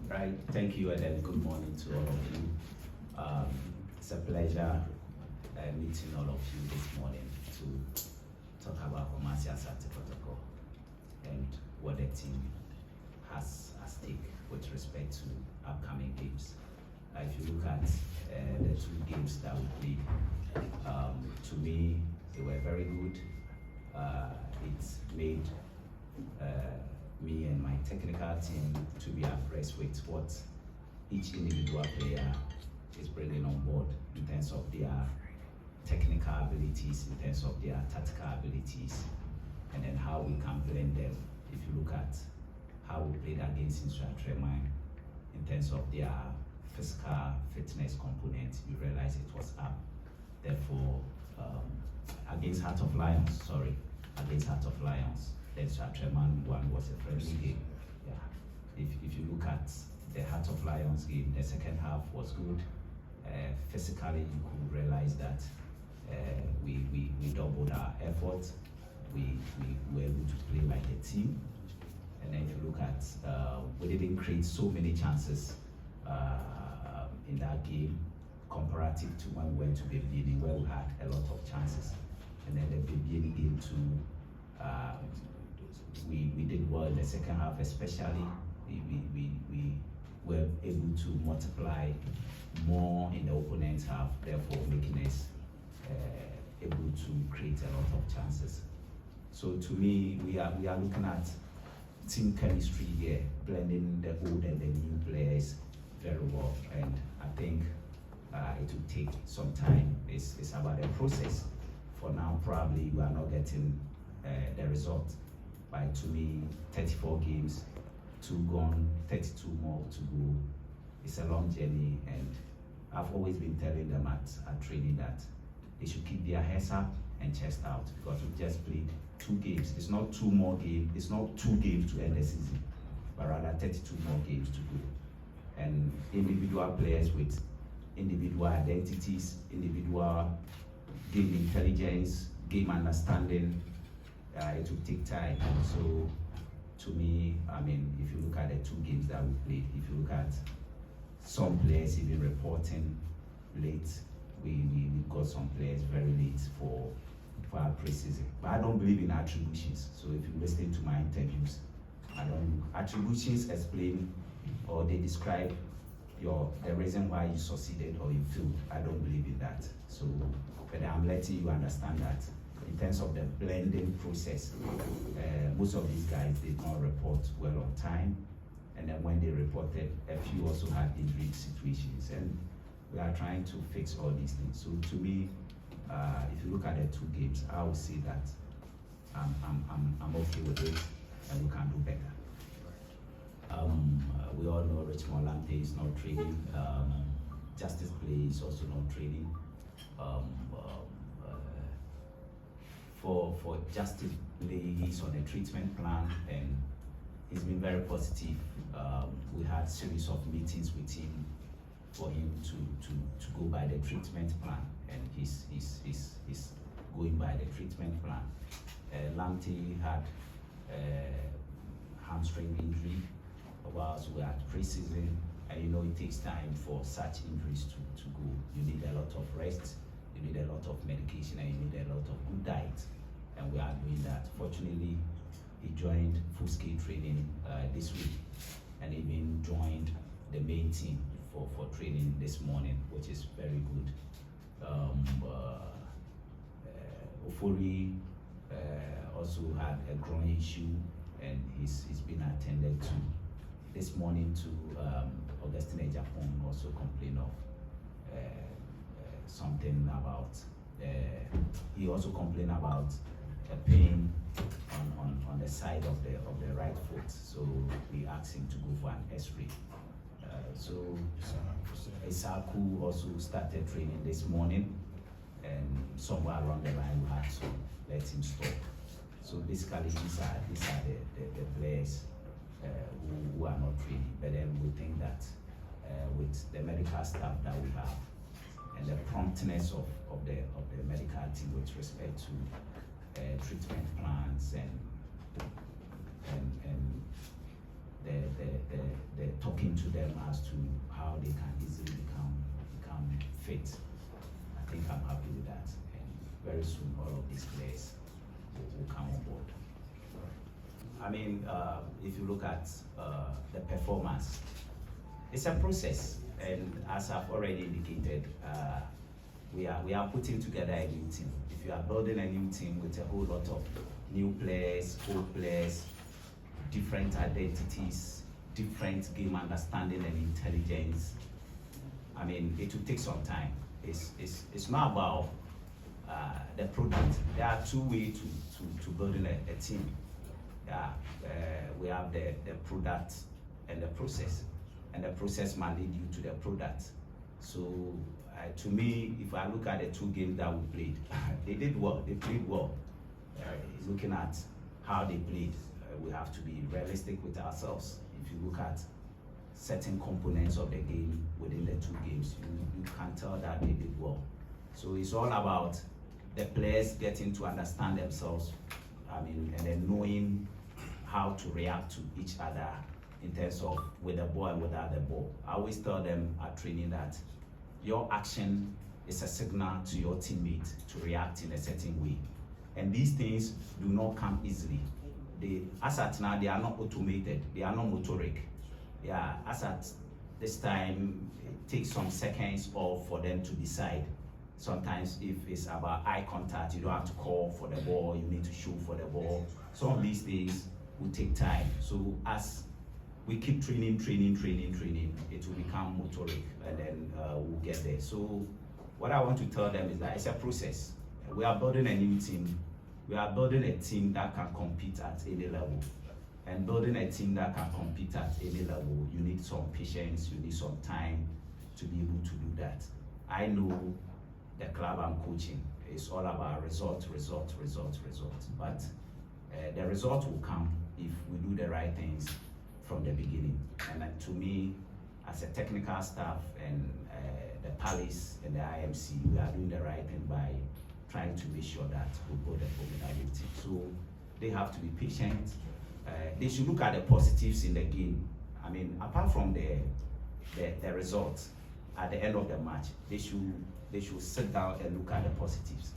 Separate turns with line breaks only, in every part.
Right, thank you, and then good morning to all of you. It's a pleasure meeting all of you this morning to talk about commercial safety protocol and what the team has at stake with respect to upcoming games. If you look at the two games that we played, to me, they were very good. It made me and my technical team to be abreast with what each individual player is bringing on board in terms of their technical abilities, in terms of their tactical abilities, and then how we can blend them. If you look at how we played against Insuatreman in terms of their physical fitness component, you realize it was up. Therefore, against Heart of Lions, the Insuatreman one was a friendly game. Yeah. If you look at the Heart of Lions game, the second half was good. Physically, you could realize that we doubled our effort. We were able to play like a team. And then if you look at, we didn't create so many chances in that game comparative to when we went to Benin, where we had a lot of chances. And then the Benin game too, we did well in the second half, especially. We were able to multiply more in the opponent's half, therefore making us able to create a lot of chances. So to me, we are looking at team chemistry here, blending the old and the new players very well, and I think it will take some time. It's about the process. For now, probably we are not getting the result. But to me, 34 games, 2 gone, 32 more to go. It's a long journey, and I've always been telling them at training that they should keep their heads up and chest out, because we just played 2 games. It's not 2 more games. It's not 2 games to end the season, but rather 32 more games to go. And individual players with individual identities, individual game intelligence, game understanding, it will take time. So to me, I mean, if you look at the 2 games that we played, if you look at some players even reporting late, we got some players very late for our preseason. But I don't believe in attributions. So if you listen to my interviews, attributions explain or they describe the reason why you succeeded or you failed. I don't believe in that. So, but I'm letting you understand that in terms of the blending process, most of these guys did not report well on time, and then when they reported, a few also had injury situations, and we are trying to fix all these things. So to me, if you look at the 2 games, I would say that I'm okay with it, and we can do better. We all know Richmond Lante is not training. Justice Play is also not training. For Justice Play, he's on a treatment plan, and he's been very positive. We had a series of meetings with him for him to go by the treatment plan, and he's going by the treatment plan. Lante had hamstring injury whilst we are at preseason, and you know it takes time for such injuries to go. You need a lot of rest, you need a lot of medication, and you need a lot of good diet, and we are doing that. Fortunately, he joined full-scale training this week, and even joined the main team for training this morning, which is very good. Ofori also had a groin issue, and he's been attended to. This morning to Augustine Ejapon also complained of something about, he also complained about a pain on the side of the right foot. So we asked him to go for an X-ray. So Isaku also started training this morning, and somewhere along the line we had to let him stop. So basically these are the players who are not training, but then we think that with the medical staff that we have and the promptness of the medical team with respect to treatment plans and the talking to them them as to how they can easily become fit. I think I'm happy with that, and very soon all of these players will come on board. I mean, if you look at the performance, it's a process, and as I've already indicated, we are putting together a new team. If you are building a new team with a whole lot of new players, old players, different identities, different game understanding and intelligence, I mean, it will take some time. It's not about the product. There are two ways to building a team. We have the product and the process, and the process might lead you to the product. So to me, if I look at the two games that we played, they did well, they played well. Looking at how they played, we have to be realistic with ourselves. If you look at certain components of the game within the two games, you can tell that they did well. So it's all about the players getting to understand themselves, I mean, and then knowing how to react to each other in terms of with the ball and without the ball. I always tell them at training that your action is a signal to your teammate to react in a certain way. And these things do not come easily. As at now, they are not automated, they are not motoric. Yeah, as at this time, it takes some seconds or for them to decide. Sometimes if it's about eye contact, you don't have to call for the ball, you need to shoot for the ball. Some of these things will take time. So as we keep training, it will become motoric, and then we'll get there. So what I want to tell them is that it's a process. We are building a new team. We are building a team that can compete at any level. And building a team that can compete at any level, you need some patience, you need some time to be able to do that. I know the club I'm coaching is all about result. But the result will come if we do the right things from the beginning. And to me, as a technical staff and the Palace and the IMC, we are doing the right thing by trying to make sure that we build a formidable team. So they have to be patient. They should look at the positives in the game. I mean, apart from the results at the end of the match, they should sit down and look at the positives.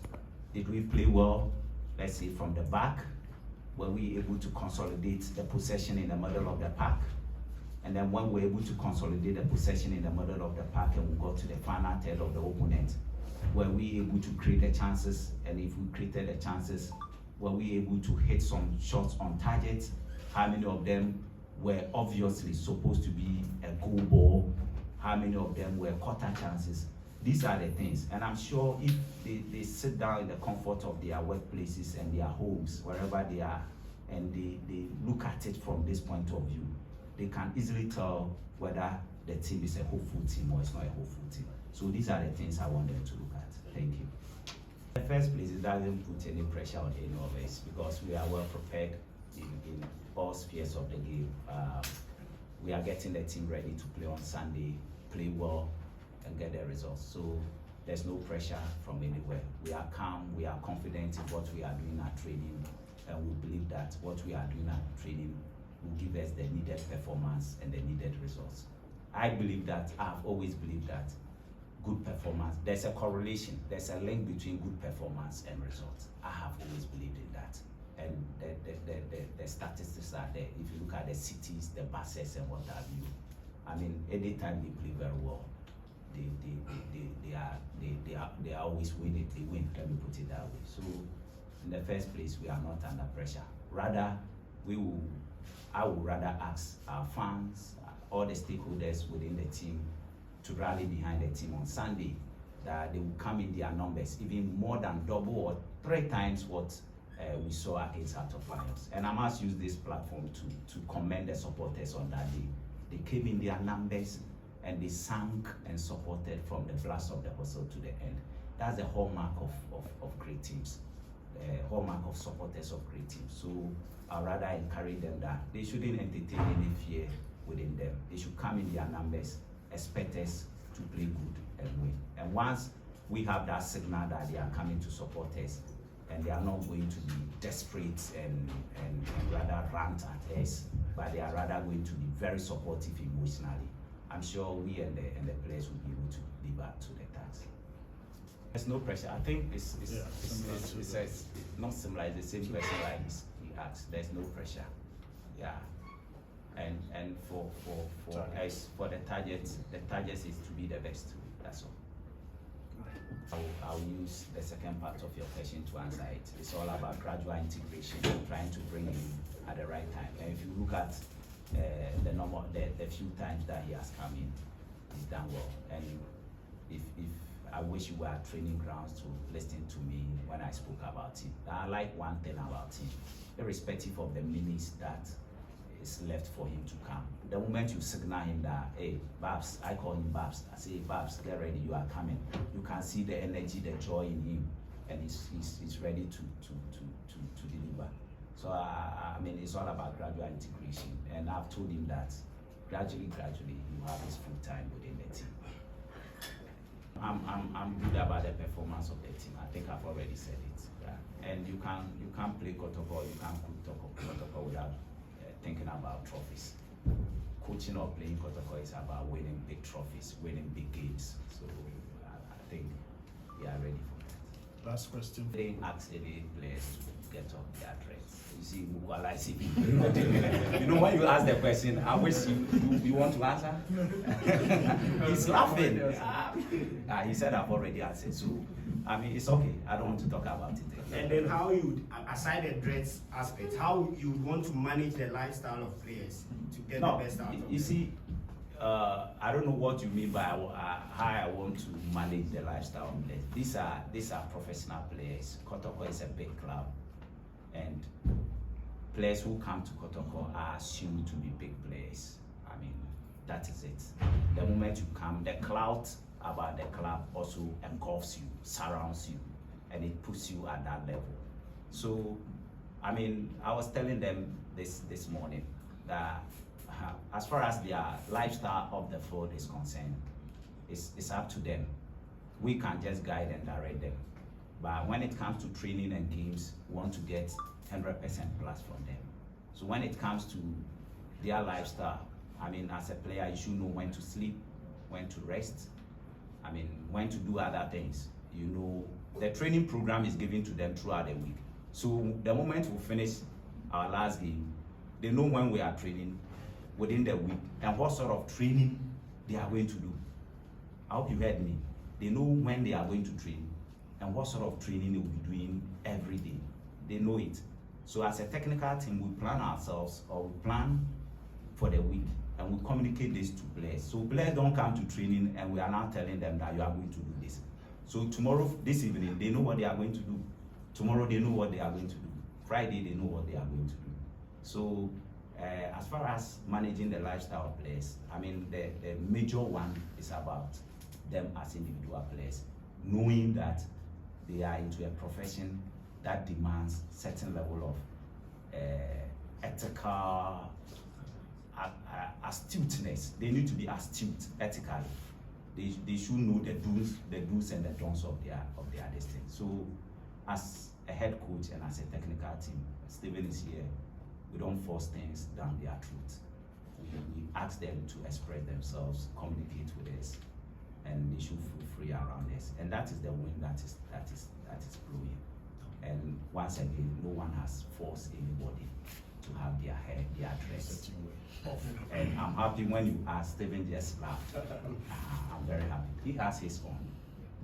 Did we play well? Let's say from the back. Were we able to consolidate the possession in the middle of the park? And then when we're able to consolidate the possession in the middle of the park and we got to the final third of the opponent, were we able to create the chances? And if we created the chances, were we able to hit some shots on target? How many of them were obviously supposed to be a goal ball? How many of them were quarter chances? These are the things. And I'm sure if they sit down in the comfort of their workplaces and their homes, wherever they are, and they look at it from this point of view, they can easily tell whether the team is a hopeful team or it's not a hopeful team. So these are the things I want them to look at. Thank you. In the first place, it doesn't put any pressure on any of us because we are well prepared in all spheres of the game. We are getting the team ready to play on Sunday, play well, and get the results. So there's no pressure from anywhere. We are calm, we are confident in what we are doing at training, and we believe that what we are doing at training will give us the needed performance and the needed results. I believe that, I've always believed that good performance, there's a correlation, there's a link between good performance and results. I have always believed in that. And the statistics are there. If you look at the cities, the buses and what have you, I mean, anytime they play very well, they are always winning. They win. Let me put it that way. So, in the first place, we are not under pressure. Rather, I would rather ask our fans, all the stakeholders within the team, to rally behind the team on Sunday. That they will come in their numbers, even more than double or 3 times what we saw against Heart of Lions. And I must use this platform to commend the supporters on that day. They came in their numbers and they sang and supported from the blast of the whistle to the end. That's the hallmark of great teams, the hallmark of supporters of great teams. So I'd rather encourage them that they shouldn't entertain any fear within them. They should come in their numbers, expect us to play good and win. And once we have that signal that they are coming to support us, and they are not going to be desperate and rather rant at us, but they are rather going to be very supportive emotionally, I'm sure we and the players will be able to live up to the task. There's no pressure. I think it's not similar. It's the same question like he asked. There's no pressure. Yeah. And for us, for the target is to be the best. That's all. I'll use the second part of your question to answer it. It's all about gradual integration, trying to bring him at the right time. And if you look at the few times that he has come in, he's done well. And if I wish you were at training grounds to listen to me when I spoke about him. I like one thing about him, irrespective of the minutes that is left for him to come. The moment you signal him that, hey, Babs, I call him Babs, I say, Babs, get ready, you are coming. You can see the energy, the joy in him, and he's ready to deliver. So, I mean, it's all about gradual integration. And I've told him that gradually, you have his full time within the team. I'm good about the performance of the team. I think I've already said it. Yeah. And you can't play Kotoko, you can't cook Kotoko without thinking about trophies. Coaching or playing Kotoko is about winning big trophies, winning big games. So I think we are ready for that.
Last question.
They ask any players to get up their dress. You see, Mukwala is you know, when you ask the question, I wish you want to answer. He's laughing. He said I've already answered. So, I mean, it's okay. I don't want to talk about it again.
And then how you, aside the dreads aspect, how you want to manage the lifestyle of players to get the best out of them?
You see, I don't know what you mean by how I want to manage the lifestyle of players. These are professional players. Kotoko is a big club, and players who come to Kotoko are assumed to be big players. I mean, that is it. The moment you come, the clout about the club also engulfs you, surrounds you, and it puts you at that level. So, I mean, I was telling them this morning that as far as their lifestyle of the field is concerned, it's up to them. We can just guide and direct them. But when it comes to training and games, we want to get 100% plus from them. So when it comes to their lifestyle, I mean, as a player, you should know when to sleep, when to rest, I mean, when to do other things. You know, the training program is given to them throughout the week. So the moment we finish our last game, they know when we are training within the week and what sort of training they are going to do. I hope you heard me. They know when they are going to train and what sort of training they will be doing every day. They know it. So as a technical team, we plan ourselves, or we plan for the week, and we communicate this to players. So players don't come to training and we are now telling them that you are going to do this. So tomorrow, this evening, they know what they are going to do. Tomorrow, they know what they are going to do. Friday, they know what they are going to do. So as far as managing the lifestyle of players, I mean, the major one is about them as individual players, knowing that they are into a profession that demands certain level of ethical astuteness. They need to be astute ethically. They should know the do's and the don'ts of their destiny. So, as a head coach and as a technical team, Stephen is here. We don't force things down their throat. We ask them to express themselves, communicate with us, and they should feel free around us. And that is the wind that is blowing. And once again, no one has forced anybody to have their hair, their dress off. And I'm happy when you ask, Stephen just laughed. I'm very happy. He has his own.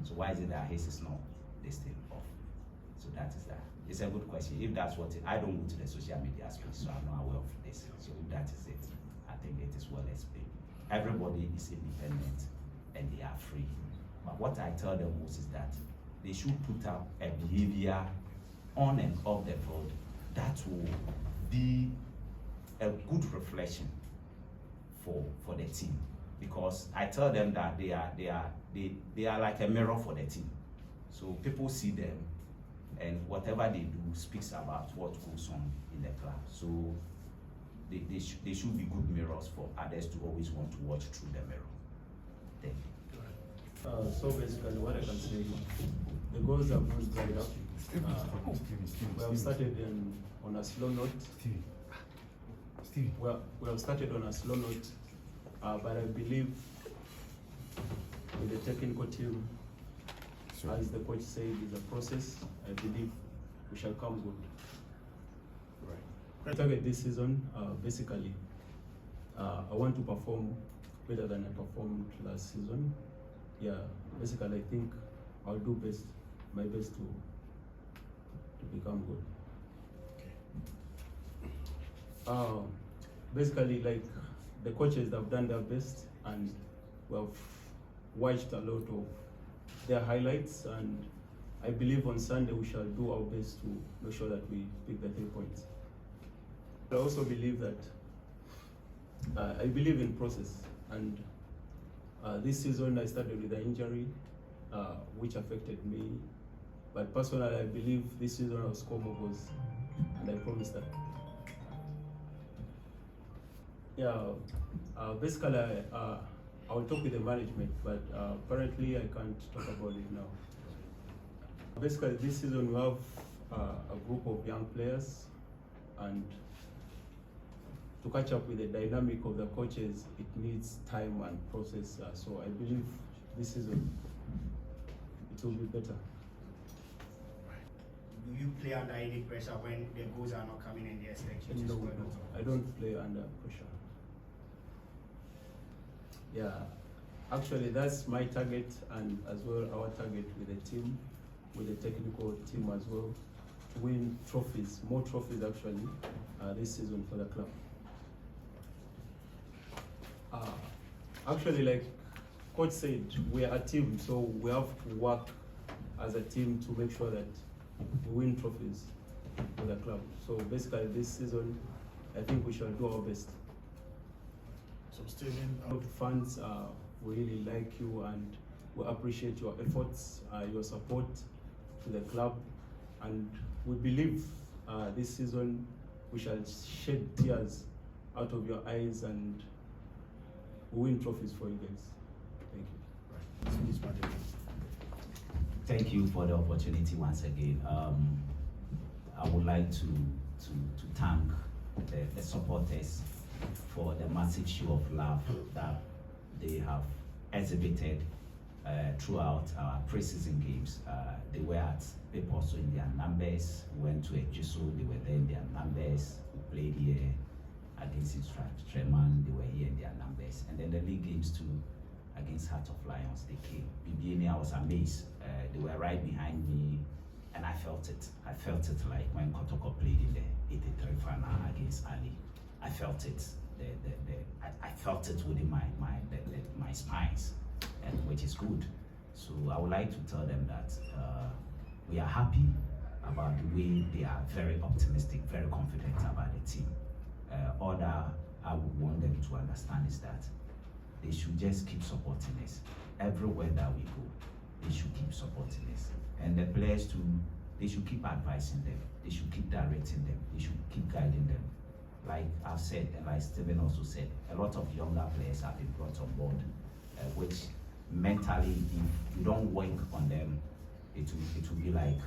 So why is it that his is not this thing off? So that is that. It's a good question. If that's what I don't go to the social media space, so I'm not aware of this. So if that is it, I think it is well explained. Everybody is independent and they are free. But what I tell them most is that they should put up a behavior on and off the field that will be a good reflection for the team. Because I tell them that they are like a mirror for the team. So people see them, and whatever they do speaks about what goes on in the club. So they should be good mirrors for others to always want to watch through the mirror. Thank you.
So basically what I can say, the goals have not dried up. We have started on a slow note. We have started on a slow note, but I believe with the technical team, as the coach said, is a process. I believe we shall come good. Right. Target this season, basically, I want to perform better than I performed last season. Yeah, basically, I think I'll do my best to become good. Basically, like, the coaches have done their best, and we have watched a lot of their highlights, and I believe on Sunday we shall do our best to make sure that we pick the 3 points. I also believe that I believe in process, and this season I started with an injury which affected me, but personally I believe this season I'll score more goals, and I promise that. Yeah, basically I will talk with the management, but apparently I can't talk about it now. Basically, this season we have a group of young players, and to catch up with the dynamic of the coaches, it needs time and process. So I believe this season it will be better.
Do you play under any pressure when the goals are not coming and they expect you to
No,
score?
I don't play under pressure. Yeah, actually that's my target, and as well our target with the team, with the technical team as well, to win trophies, more trophies actually, this season for the club. Actually, like coach said, we are a team, so we have to work as a team to make sure that we win trophies for the club. So basically this season, I think we shall do our best.
So Stephen,
Fans, we really like you, and we appreciate your efforts, your support to the club, and we believe this season we shall shed tears out of your eyes and win trophies for you guys. Thank you.
Thank you for the opportunity once again. I would like to thank the supporters for the massive show of love that they have exhibited throughout our pre-season games. They were at Peposo in their numbers, went to Ejiso, they were there in their numbers, we played here against Treman, they were here in their numbers. And then the league games too, against Heart of Lions, they came. BBNA, I was amazed. They were right behind me, and I felt it. I felt it like when Kotoko played in the 83 final against Ali. I felt it. I felt it within my spines, and which is good. So I would like to tell them that we are happy about the way they are very optimistic, very confident about the team. All that I would want them to understand is that they should just keep supporting us. Everywhere that we go, they should keep supporting us. And the players too, they should keep advising them. They should keep directing them. They should keep guiding them. Like I've said, and like Stephen also said, a lot of younger players have been brought on board, which mentally, if you don't work on them, it will be like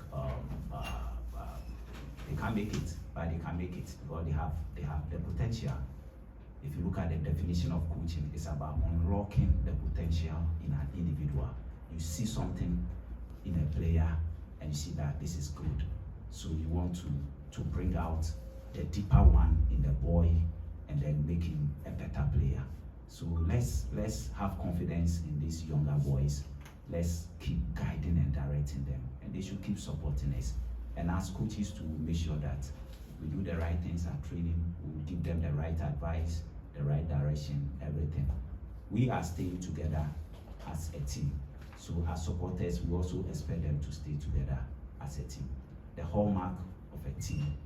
they can't make it, but they can make it because they have the potential. If you look at the definition of coaching, it's about unlocking the potential in an individual. You see something in a player and you see that this is good. So you want to bring out the deeper one in the boy and then make him a better player. So let's have confidence in these younger boys. Let's keep guiding and directing them, and they should keep supporting us. And as coaches to make sure that we do the right things at training, we give them the right advice, the right direction, everything. We are staying together as a team. So as supporters, we also expect them to stay together as a team. The hallmark of a team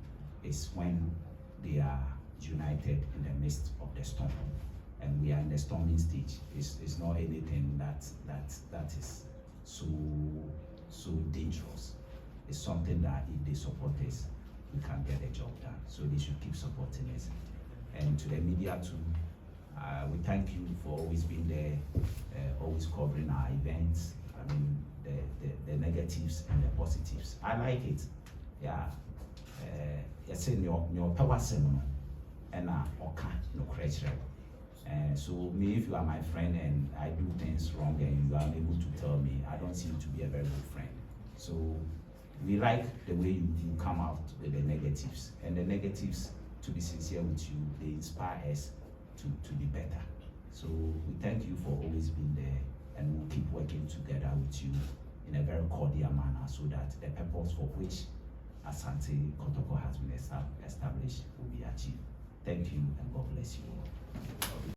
is when they are united in the midst of the storm. And we are in the storming stage. It's not anything that is so dangerous. It's something that if they support us, we can get the job done. So they should keep supporting us. And to the media too, we thank you for always being there, always covering our events. I mean, the negatives and the positives. I like it. Yeah. You say your power seminal and oka no crash. So me, if you are my friend and I do things wrong and you are able to tell me, I don't seem to be a very good friend. So we like the way you come out with the negatives, and the negatives, to be sincere with you, they inspire us to be better. So we thank you for always being there, and we'll keep working together with you in a very cordial manner so that the purpose for which Asante Kotoko has been established will be achieved. Thank you, and God bless you all.